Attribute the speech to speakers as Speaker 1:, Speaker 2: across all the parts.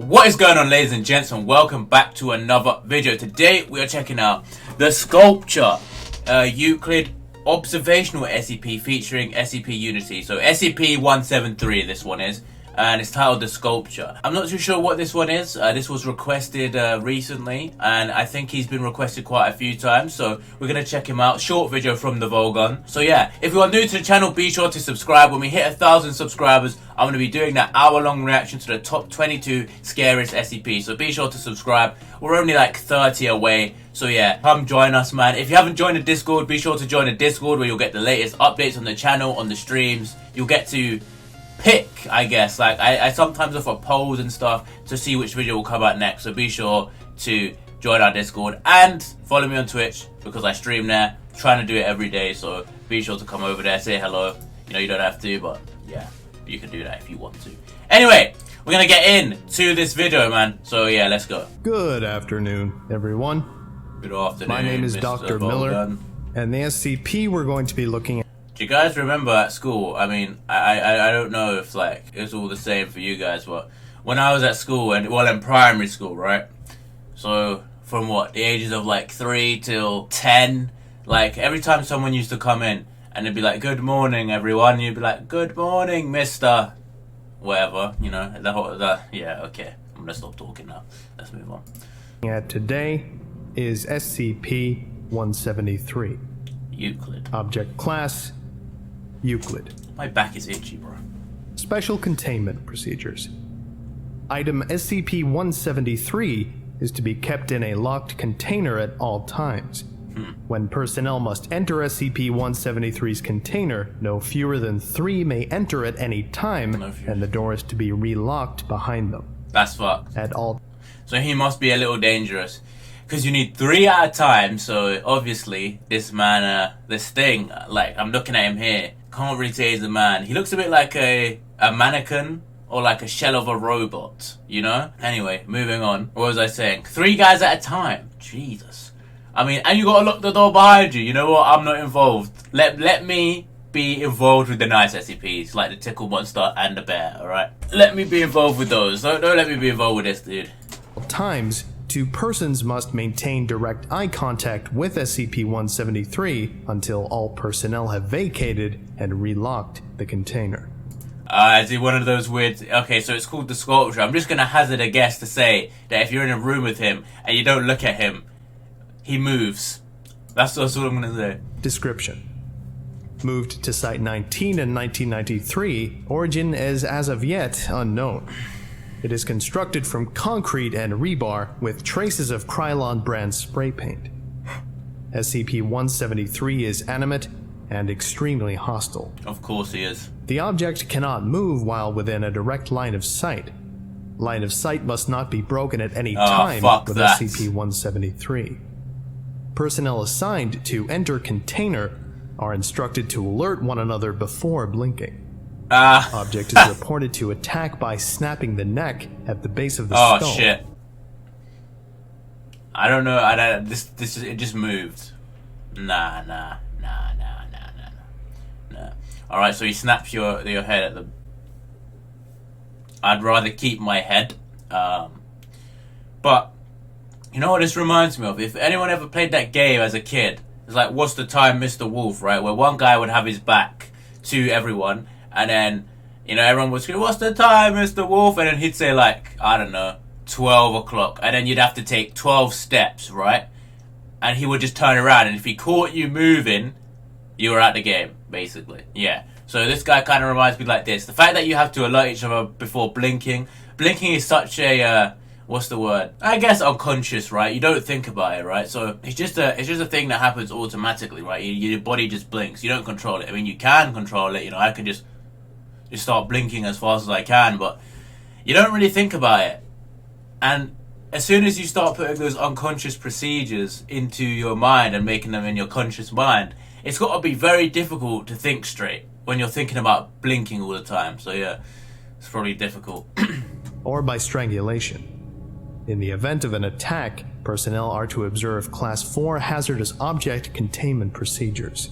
Speaker 1: What is going on, ladies and gents, and welcome back to another video. Today we are checking out the sculpture Euclid observational SCP featuring SCP Unity. So SCP-173 this one is, and it's titled the sculpture. I'm not too sure what this one is. This was requested recently, and I think he's been requested quite a few times, so we're gonna check him out. Short video from the volgun. So yeah, if you are new to the channel, be sure to subscribe. When we hit 1,000 subscribers, I'm going to be doing that hour-long reaction to the top 22 scariest SCP. So be sure to subscribe. We're only like 30 away. So yeah, come join us, man. If you haven't joined the Discord, be sure to join the Discord where you'll get the latest updates on the channel, on the streams. You'll get to pick, I guess. Like, I sometimes offer polls and stuff to see which video will come out next. So be sure to join our Discord and follow me on Twitch because I stream there. I'm trying to do it every day. So be sure to come over there, say hello. You know, you don't have to, but yeah. You can do that if you want to. Anyway, we're gonna get into this video, man. So yeah, let's go.
Speaker 2: Good afternoon, everyone.
Speaker 1: Good afternoon.
Speaker 2: My name is Dr. Miller, and the SCP we're going to be looking at.
Speaker 1: Do you guys remember at school? I mean, I don't know if like it's all the same for you guys, but when I was at school and well in primary school, right? So from what the ages of like 3 till 10, like every time someone used to come in. And it'd be like, good morning, everyone. You'd be like, good morning, Mr. Whatever, you know, yeah, okay. I'm gonna stop talking now. Let's move on.
Speaker 2: Today is SCP-173.
Speaker 1: Euclid.
Speaker 2: Object class, Euclid.
Speaker 1: My back is itchy, bro.
Speaker 2: Special containment procedures. Item SCP-173 is to be kept in a locked container at all times. When personnel must enter SCP-173's container, no fewer than 3 may enter at any time, and the door is to be relocked behind them.
Speaker 1: That's fucked.
Speaker 2: At all.
Speaker 1: So he must be a little dangerous. Because you need 3 at a time, so obviously this man, this thing, like I'm looking at him here, can't really say he's a man. He looks a bit like a mannequin or like a shell of a robot, you know? Anyway, moving on. What was I saying? 3 guys at a time. Jesus. I mean, and you gotta lock the door behind you. You know what? I'm not involved. Let me be involved with the nice SCPs, like the tickle monster and the bear, alright? Let me be involved with those. Don't let me be involved with this, dude.
Speaker 2: Times, 2 persons must maintain direct eye contact with SCP-173 until all personnel have vacated and relocked the container.
Speaker 1: Is it one of those weird... Okay, so it's called the sculpture. I'm just gonna hazard a guess to say that if you're in a room with him and you don't look at him, he moves. That's what I'm gonna say.
Speaker 2: Description. Moved to Site 19 in 1993, origin is as of yet unknown. It is constructed from concrete and rebar with traces of Krylon brand spray paint. SCP-173 is animate and extremely hostile.
Speaker 1: Of course he is.
Speaker 2: The object cannot move while within a direct line of sight. Line of sight must not be broken at any time with SCP-173. Personnel assigned to enter container are instructed to alert one another before blinking. Object is reported to attack by snapping the neck at the base of the skull.
Speaker 1: Oh shit! I don't know. It just moved. Nah. All right, so he snaps your head at the. I'd rather keep my head, but. You know what this reminds me of? If anyone ever played that game as a kid, it's like, what's the time, Mr. Wolf, right? Where one guy would have his back to everyone, and then, you know, everyone would scream, what's the time, Mr. Wolf? And then he'd say, like, I don't know, 12 o'clock. And then you'd have to take 12 steps, right? And he would just turn around, and if he caught you moving, you were out the game, basically. Yeah. So this guy kind of reminds me like this. The fact that you have to alert each other before blinking. Blinking is such a... what's the word? I guess unconscious, right? You don't think about it, right? So it's just a thing that happens automatically, right? Your body just blinks. You don't control it. I mean, you can control it. You know, I can just start blinking as fast as I can, but you don't really think about it. And as soon as you start putting those unconscious procedures into your mind and making them in your conscious mind, it's got to be very difficult to think straight when you're thinking about blinking all the time. So yeah, it's probably difficult.
Speaker 2: Or by strangulation. In the event of an attack, personnel are to observe Class 4 hazardous object containment procedures.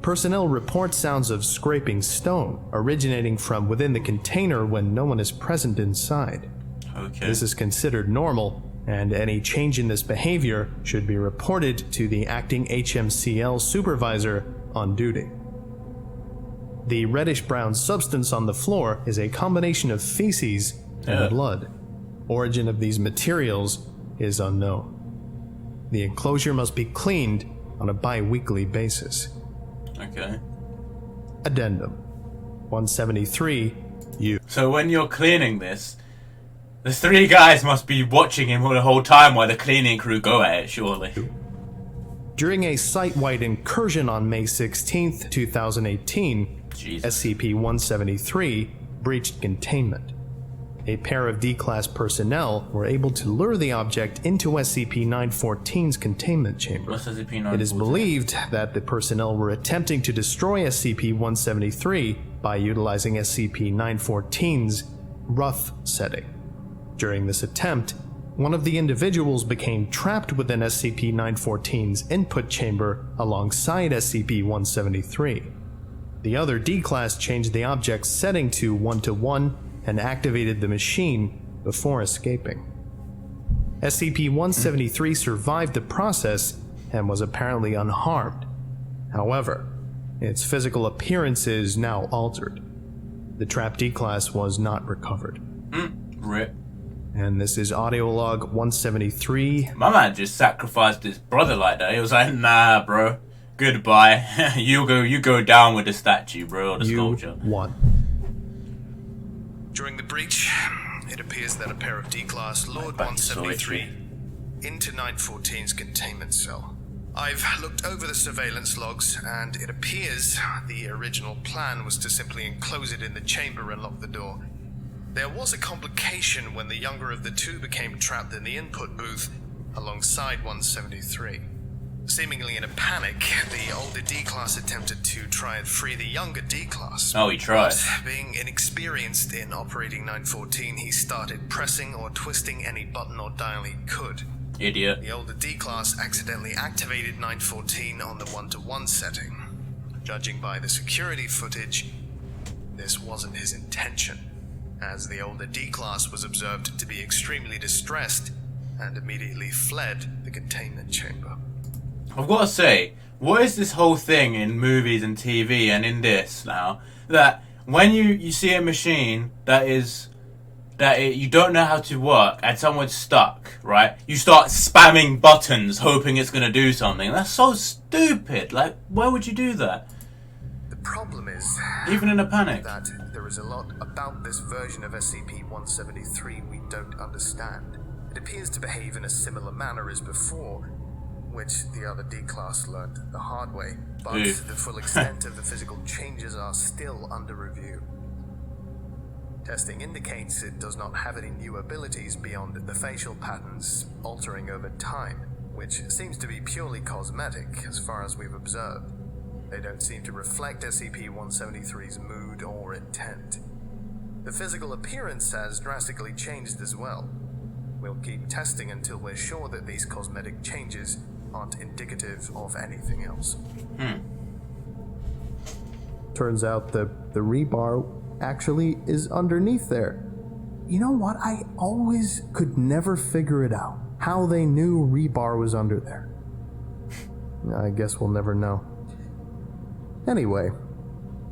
Speaker 2: Personnel report sounds of scraping stone originating from within the container when no one is present inside.
Speaker 1: Okay.
Speaker 2: This is considered normal, and any change in this behavior should be reported to the acting HMCL supervisor on duty. The reddish-brown substance on the floor is a combination of feces and blood. Origin of these materials is unknown. The enclosure must be cleaned on a bi-weekly basis.
Speaker 1: Okay.
Speaker 2: Addendum 173 U.
Speaker 1: So when you're cleaning this, the 3 guys must be watching him the whole time while the cleaning crew go at it, surely.
Speaker 2: During a site-wide incursion on May 16th, 2018, SCP-173 breached containment. A pair of D-Class personnel were able to lure the object into SCP-914's containment chamber.
Speaker 1: What's SCP-914?
Speaker 2: It is believed that the personnel were attempting to destroy SCP-173 by utilizing SCP-914's rough setting. During this attempt, one of the individuals became trapped within SCP-914's input chamber alongside SCP-173. The other D-Class changed the object's setting to 1-to-1 and activated the machine before escaping. SCP-173 survived the process and was apparently unharmed. However, its physical appearance is now altered. The trapped D-Class was not recovered.
Speaker 1: Rip.
Speaker 2: And this is audio log 173.
Speaker 1: My man just sacrificed his brother like that. He was like, nah, bro. Goodbye. you go down with the statue, bro, or the sculpture.
Speaker 2: You won. During the breach, it appears that a pair of D-Class lured 173 into 914's containment cell. I've looked over the surveillance logs, and it appears the original plan was to simply enclose it in the chamber and lock the door. There was a complication when the younger of the two became trapped in the input booth alongside 173. Seemingly in a panic, the older D-Class attempted to try and free the younger D-Class.
Speaker 1: Oh, he tried.
Speaker 2: But being inexperienced in operating 914, he started pressing or twisting any button or dial he could.
Speaker 1: Idiot.
Speaker 2: The older D-Class accidentally activated 914 on the 1-to-1 setting. Judging by the security footage, this wasn't his intention, as the older D-Class was observed to be extremely distressed and immediately fled the containment chamber.
Speaker 1: I've got to say, what is this whole thing in movies and TV and in this now, that when you see a machine you don't know how to work and someone's stuck, right? You start spamming buttons hoping it's going to do something. That's so stupid. Like, why would you do that?
Speaker 2: The problem is,
Speaker 1: even in a panic,
Speaker 2: that there is a lot about this version of SCP-173 we don't understand. It appears to behave in a similar manner as before, which the other D-Class learned the hard way, but the full extent of the physical changes are still under review. Testing indicates it does not have any new abilities beyond the facial patterns altering over time, which seems to be purely cosmetic as far as we've observed. They don't seem to reflect SCP-173's mood or intent. The physical appearance has drastically changed as well. We'll keep testing until we're sure that these cosmetic changes aren't indicative of anything else. Turns out the rebar actually is underneath there. You know what? I always could never figure it out. How they knew rebar was under there. I guess we'll never know. Anyway,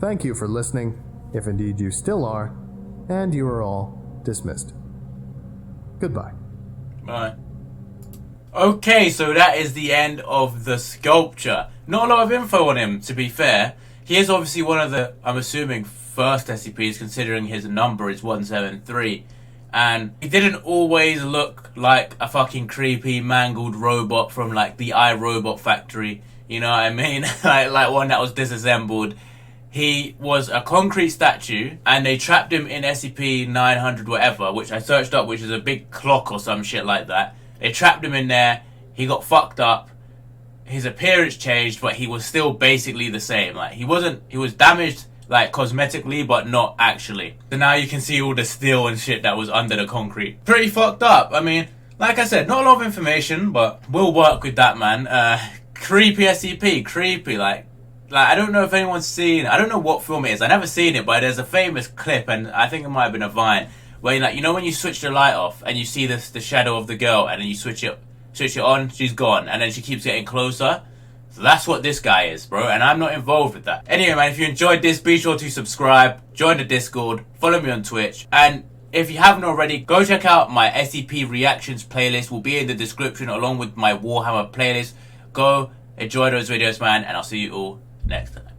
Speaker 2: thank you for listening, if indeed you still are, and you are all dismissed. Goodbye.
Speaker 1: Bye. Okay, so that is the end of the sculpture. Not a lot of info on him, to be fair. He is obviously one of the, I'm assuming, first SCPs, considering his number is 173. And he didn't always look like a fucking creepy, mangled robot from, like, the iRobot factory. You know what I mean? like one that was disassembled. He was a concrete statue, and they trapped him in SCP-900 whatever, which I searched up, which is a big clock or some shit like that. They trapped him in there, he got fucked up, his appearance changed, but he was still basically the same. Like, he was damaged, like, cosmetically, but not actually. So now you can see all the steel and shit that was under the concrete. Pretty fucked up. I mean, like I said, not a lot of information, but we'll work with that, man. Creepy SCP, creepy, like like, I don't know if anyone's seen, I don't know what film it is, I never seen it, but there's a famous clip, and I think it might have been a Vine, where, like, you know when you switch the light off, and you see the shadow of the girl, and then you switch it on, she's gone, and then she keeps getting closer. So that's what this guy is, bro, and I'm not involved with that. Anyway, man, if you enjoyed this, be sure to subscribe, join the Discord, follow me on Twitch, and if you haven't already, go check out my SCP reactions playlist. Will be in the description along with my Warhammer playlist. Go enjoy those videos, man, and I'll see you all next time.